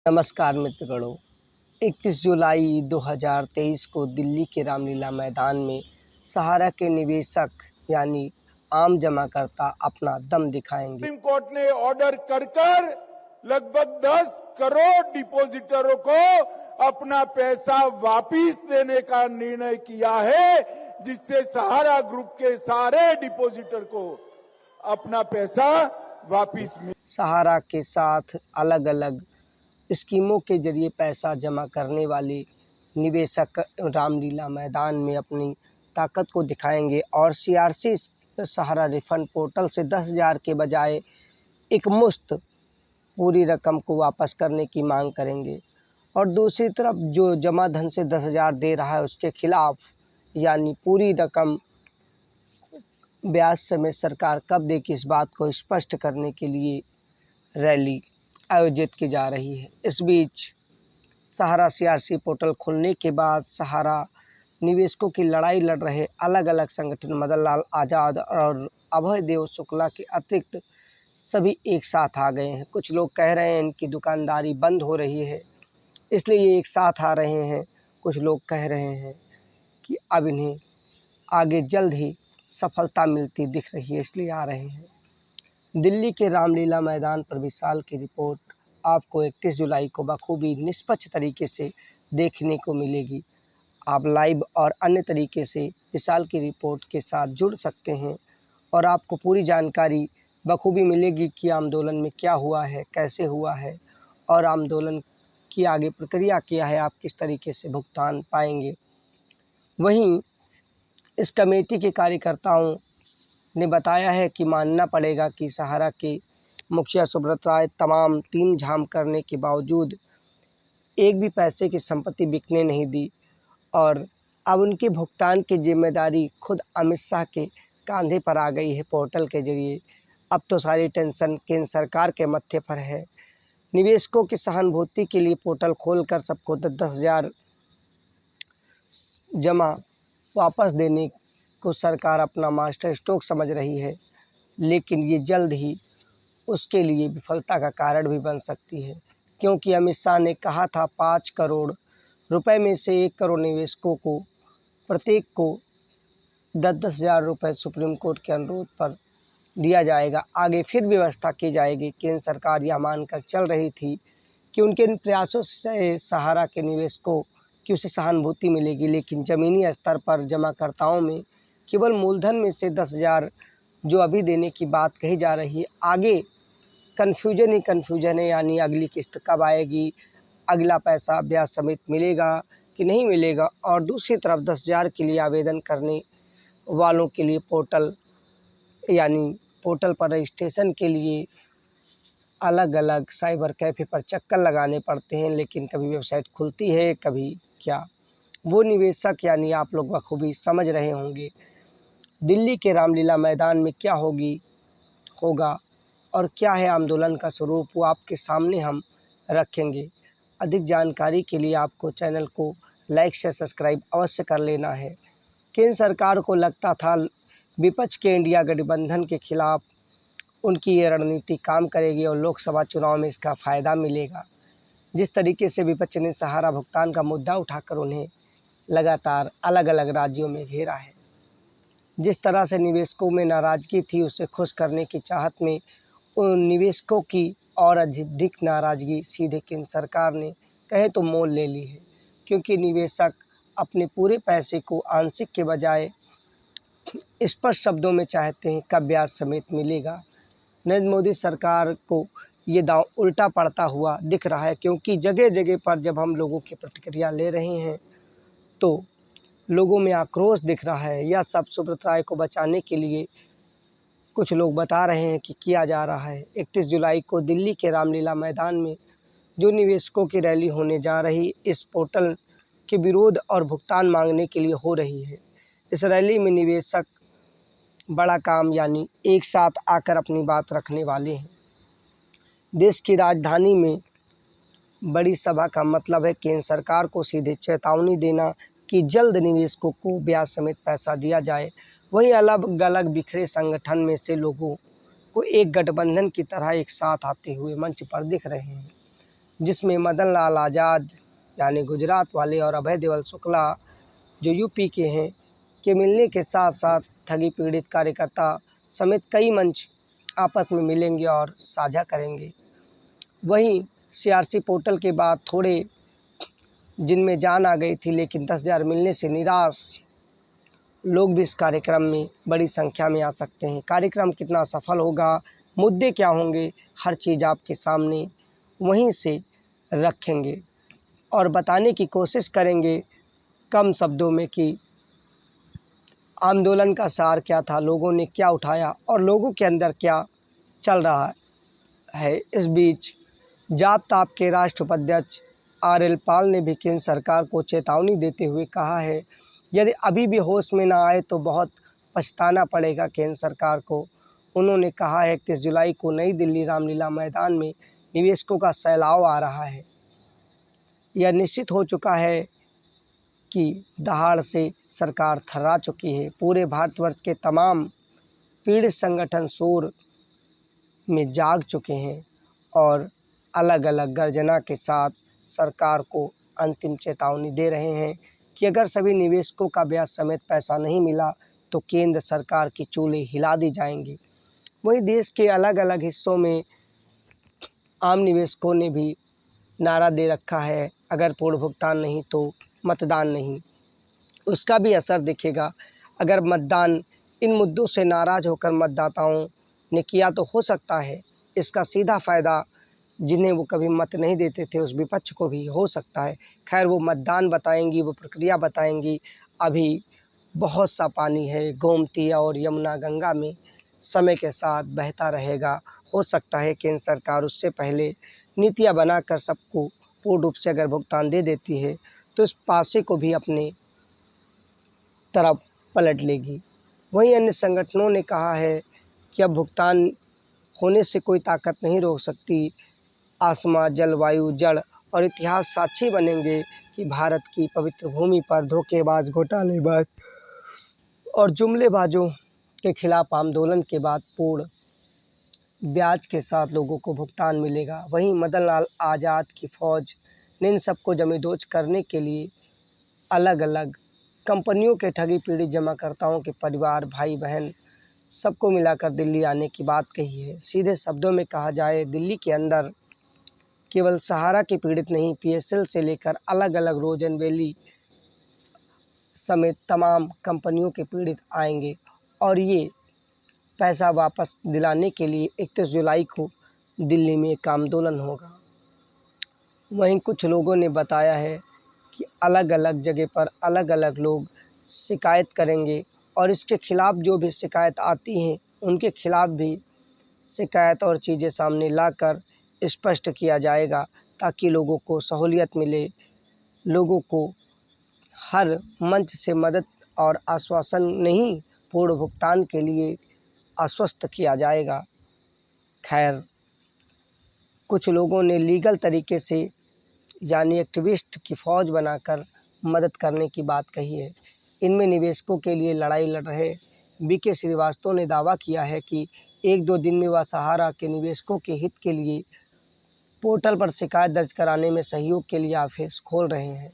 नमस्कार मित्रगणों। 21 जुलाई 2023 को दिल्ली के रामलीला मैदान में सहारा के निवेशक यानी आम जमाकर्ता अपना दम दिखाएंगे। सुप्रीम कोर्ट ने ऑर्डर कर लगभग 10 करोड़ डिपॉजिटरों को अपना पैसा वापस देने का निर्णय किया है, जिससे सहारा ग्रुप के सारे डिपॉजिटर को अपना पैसा वापस मिले। सहारा के साथ अलग अलग स्कीमों के जरिए पैसा जमा करने वाले निवेशक रामलीला मैदान में अपनी ताकत को दिखाएंगे और सीआरसी सहारा रिफंड पोर्टल से 10,000 के बजाय एक मुश्त पूरी रकम को वापस करने की मांग करेंगे। और दूसरी तरफ जो जमा धन से 10,000 दे रहा है उसके खिलाफ यानी पूरी रकम ब्याज समेत सरकार कब देगी, इस बात को स्पष्ट करने के लिए रैली आयोजित की जा रही है। इस बीच सहारा सीआरसी पोर्टल खुलने के बाद सहारा निवेशकों की लड़ाई लड़ रहे अलग अलग संगठन मदन लाल आज़ाद और अभय देव शुक्ला के अतिरिक्त सभी एक साथ आ गए हैं। कुछ लोग कह रहे हैं इनकी दुकानदारी बंद हो रही है इसलिए ये एक साथ आ रहे हैं। कुछ लोग कह रहे हैं कि अब इन्हें आगे जल्द ही सफलता मिलती दिख रही है इसलिए आ रहे हैं। दिल्ली के रामलीला मैदान पर विशाल की रिपोर्ट आपको 31 जुलाई को बखूबी निष्पक्ष तरीके से देखने को मिलेगी। आप लाइव और अन्य तरीके से विशाल की रिपोर्ट के साथ जुड़ सकते हैं और आपको पूरी जानकारी बखूबी मिलेगी कि आंदोलन में क्या हुआ है, कैसे हुआ है और आंदोलन की आगे प्रक्रिया क्या है, आप किस तरीके से भुगतान पाएंगे। वहीं इस कमेटी के कार्यकर्ताओं ने बताया है कि मानना पड़ेगा कि सहारा के मुखिया सुब्रत राय तमाम टीम झाम करने के बावजूद एक भी पैसे की संपत्ति बिकने नहीं दी और अब उनके भुगतान की जिम्मेदारी खुद अमित शाह के कंधे पर आ गई है पोर्टल के जरिए। अब तो सारी टेंशन केंद्र सरकार के मत्थे पर है। निवेशकों की सहानुभूति के लिए पोर्टल खोलकर सबको 10,000 जमा वापस देने को सरकार अपना मास्टर स्ट्रोक समझ रही है, लेकिन ये जल्द ही उसके लिए विफलता का कारण भी बन सकती है, क्योंकि अमित शाह ने कहा था 5 करोड़ रुपए में से 1 करोड़ निवेशकों को प्रत्येक को 10-10 हज़ार रुपये सुप्रीम कोर्ट के अनुरोध पर दिया जाएगा। आगे फिर व्यवस्था की जाएगी। केंद्र सरकार यह मानकर चल रही थी कि उनके इन प्रयासों से सहारा के निवेशकों की उसे सहानुभूति मिलेगी, लेकिन ज़मीनी स्तर पर जमाकर्ताओं में केवल मूलधन में से 10,000 जो अभी देने की बात कही जा रही है, आगे कन्फ्यूजन ही कन्फ्यूजन है। यानी अगली किस्त कब आएगी, अगला पैसा ब्याज समेत मिलेगा कि नहीं मिलेगा। और दूसरी तरफ 10,000 के लिए आवेदन करने वालों के लिए पोर्टल पर रजिस्ट्रेशन के लिए अलग अलग साइबर कैफ़े पर चक्कर लगाने पड़ते हैं, लेकिन कभी वेबसाइट खुलती है कभी क्या। वो निवेशक यानी आप लोग बखूबी समझ रहे होंगे दिल्ली के रामलीला मैदान में क्या होगा और क्या है आंदोलन का स्वरूप, वो आपके सामने हम रखेंगे। अधिक जानकारी के लिए आपको चैनल को लाइक से सब्सक्राइब अवश्य कर लेना है। केंद्र सरकार को लगता था विपक्ष के इंडिया गठबंधन के खिलाफ उनकी ये रणनीति काम करेगी और लोकसभा चुनाव में इसका फ़ायदा मिलेगा। जिस तरीके से विपक्ष ने सहारा भुगतान का मुद्दा उठाकर उन्हें लगातार अलग अलग राज्यों में घेरा है, जिस तरह से निवेशकों में नाराज़गी थी उसे खुश करने की चाहत में उन निवेशकों की और अधिक नाराज़गी सीधे केंद्र सरकार ने कहे तो मोल ले ली है, क्योंकि निवेशक अपने पूरे पैसे को आंशिक के बजाय स्पष्ट शब्दों में चाहते हैं कब ब्याज समेत मिलेगा। नरेंद्र मोदी सरकार को ये दांव उल्टा पड़ता हुआ दिख रहा है, क्योंकि जगह जगह पर जब हम लोगों की प्रतिक्रिया ले रहे हैं तो लोगों में आक्रोश दिख रहा है। यह सब सुब्रत राय को बचाने के लिए कुछ लोग बता रहे हैं कि किया जा रहा है। 31 जुलाई को दिल्ली के रामलीला मैदान में जो निवेशकों की रैली होने जा रही, इस पोर्टल के विरोध और भुगतान मांगने के लिए हो रही है। इस रैली में निवेशक बड़ा काम यानी एक साथ आकर अपनी बात रखने वाले हैं। देश की राजधानी में बड़ी सभा का मतलब है केंद्र सरकार को सीधे चेतावनी देना कि जल्द निवेशकों को ब्याज समेत पैसा दिया जाए। वहीं अलग अलग बिखरे संगठन में से लोगों को एक गठबंधन की तरह एक साथ आते हुए मंच पर दिख रहे हैं। जिसमें मदन लाल आज़ाद यानी गुजरात वाले और अभय देवल शुक्ला जो यूपी के हैं के मिलने के साथ साथ ठगी पीड़ित कार्यकर्ता समेत कई मंच आपस में मिलेंगे और साझा करेंगे। वहीं सीआरसी पोर्टल के बाद थोड़े जिनमें जान आ गई थी, लेकिन 10,000 मिलने से निराश लोग भी इस कार्यक्रम में बड़ी संख्या में आ सकते हैं। कार्यक्रम कितना सफल होगा, मुद्दे क्या होंगे, हर चीज़ आपके सामने वहीं से रखेंगे और बताने की कोशिश करेंगे कम शब्दों में कि आंदोलन का सार क्या था, लोगों ने क्या उठाया और लोगों के अंदर क्या चल रहा है। इस बीच जाप ताप के राष्ट्रीय उपाध्यक्ष RL पाल ने भी केंद्र सरकार को चेतावनी देते हुए कहा है, यदि अभी भी होश में ना आए तो बहुत पछताना पड़ेगा केंद्र सरकार को। उन्होंने कहा है 31 जुलाई को नई दिल्ली रामलीला मैदान में निवेशकों का सैलाव आ रहा है। यह निश्चित हो चुका है कि दहाड़ से सरकार थर्रा चुकी है। पूरे भारतवर्ष के तमाम पीड़ित संगठन शोर में जाग चुके हैं और अलग अलग गर्जना के साथ सरकार को अंतिम चेतावनी दे रहे हैं कि अगर सभी निवेशकों का ब्याज समेत पैसा नहीं मिला तो केंद्र सरकार की चूल्हे हिला दी जाएंगी। वहीं देश के अलग अलग हिस्सों में आम निवेशकों ने भी नारा दे रखा है, अगर पूर्ण भुगतान नहीं तो मतदान नहीं। उसका भी असर दिखेगा। अगर मतदान इन मुद्दों से नाराज़ होकर मतदाताओं ने किया तो हो सकता है इसका सीधा फ़ायदा जिन्हें वो कभी मत नहीं देते थे उस विपक्ष को भी हो सकता है। खैर वो मतदान बताएंगी, वो प्रक्रिया बताएंगी। अभी बहुत सा पानी है गोमती और यमुना गंगा में, समय के साथ बहता रहेगा। हो सकता है केंद्र सरकार उससे पहले नीतियाँ बनाकर सबको पूर्ण रूप से अगर भुगतान दे देती है तो इस पासे को भी अपने तरफ पलट लेगी। वहीं अन्य संगठनों ने कहा है कि अब भुगतान होने से कोई ताकत नहीं रोक सकती। आसमां, जलवायु, जड़ और इतिहास साक्षी बनेंगे कि भारत की पवित्र भूमि पर धोखेबाज, घोटालेबाज और जुमलेबाजों के खिलाफ आंदोलन के बाद पूर्ण ब्याज के साथ लोगों को भुगतान मिलेगा। वहीं मदन लाल आज़ाद की फ़ौज ने इन सबको जमींदोज करने के लिए अलग अलग कंपनियों के ठगी पीड़ित जमाकर्ताओं के परिवार, भाई बहन सबको मिलाकर दिल्ली आने की बात कही है। सीधे शब्दों में कहा जाए, दिल्ली के अंदर केवल सहारा के पीड़ित नहीं, PSL से लेकर अलग अलग रोजन वैली समेत तमाम कंपनियों के पीड़ित आएंगे और ये पैसा वापस दिलाने के लिए 31 जुलाई को दिल्ली में एक आंदोलन होगा। वहीं कुछ लोगों ने बताया है कि अलग अलग जगह पर अलग अलग लोग शिकायत करेंगे और इसके खिलाफ जो भी शिकायत आती हैं उनके खिलाफ भी शिकायत और चीज़ें सामने लाकर स्पष्ट किया जाएगा ताकि लोगों को सहूलियत मिले, लोगों को हर मंच से मदद और आश्वासन नहीं, पूर्ण भुगतान के लिए आश्वस्त किया जाएगा। खैर कुछ लोगों ने लीगल तरीके से यानी एक्टिविस्ट की फ़ौज बनाकर मदद करने की बात कही है। इनमें निवेशकों के लिए लड़ाई लड़ रहे BK श्रीवास्तव ने दावा किया है कि 1-2 दिन में वह सहारा के निवेशकों के हित के लिए पोर्टल पर शिकायत दर्ज कराने में सहयोग के लिए ऑफिस खोल रहे हैं,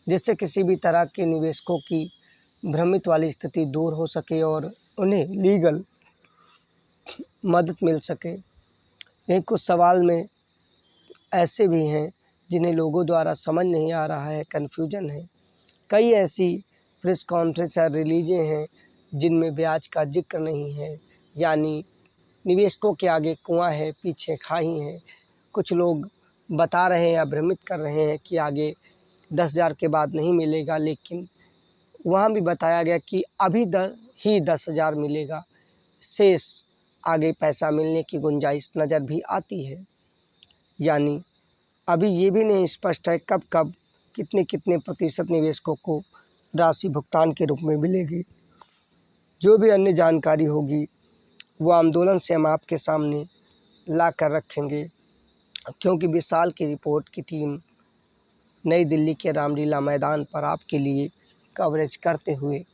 जिससे किसी भी तरह के निवेशकों की भ्रमित वाली स्थिति दूर हो सके और उन्हें लीगल मदद मिल सके। यही कुछ सवाल में ऐसे भी हैं जिन्हें लोगों द्वारा समझ नहीं आ रहा है, कन्फ्यूजन है। कई ऐसी प्रेस कॉन्फ्रेंस और रिलीजें हैं जिनमें ब्याज का जिक्र नहीं है, यानी निवेशकों के आगे कुआं है, पीछे खाई है। कुछ लोग बता रहे हैं या भ्रमित कर रहे हैं कि आगे 10,000 के बाद नहीं मिलेगा, लेकिन वहाँ भी बताया गया कि अभी 10,000 मिलेगा, शेष आगे पैसा मिलने की गुंजाइश नज़र भी आती है। यानी अभी ये भी नहीं स्पष्ट है कब कब कितने कितने प्रतिशत निवेशकों को राशि भुगतान के रूप में मिलेगी। जो भी अन्य जानकारी होगी वो आंदोलन से हम आपके सामने ला कर रखेंगे, क्योंकि विशाल की रिपोर्ट की टीम नई दिल्ली के रामलीला मैदान पर आपके लिए कवरेज करते हुए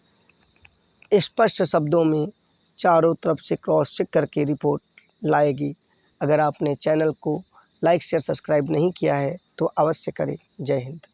स्पष्ट शब्दों में चारों तरफ से क्रॉस चेक करके रिपोर्ट लाएगी। अगर आपने चैनल को लाइक शेयर सब्सक्राइब नहीं किया है तो अवश्य करें। जय हिंद।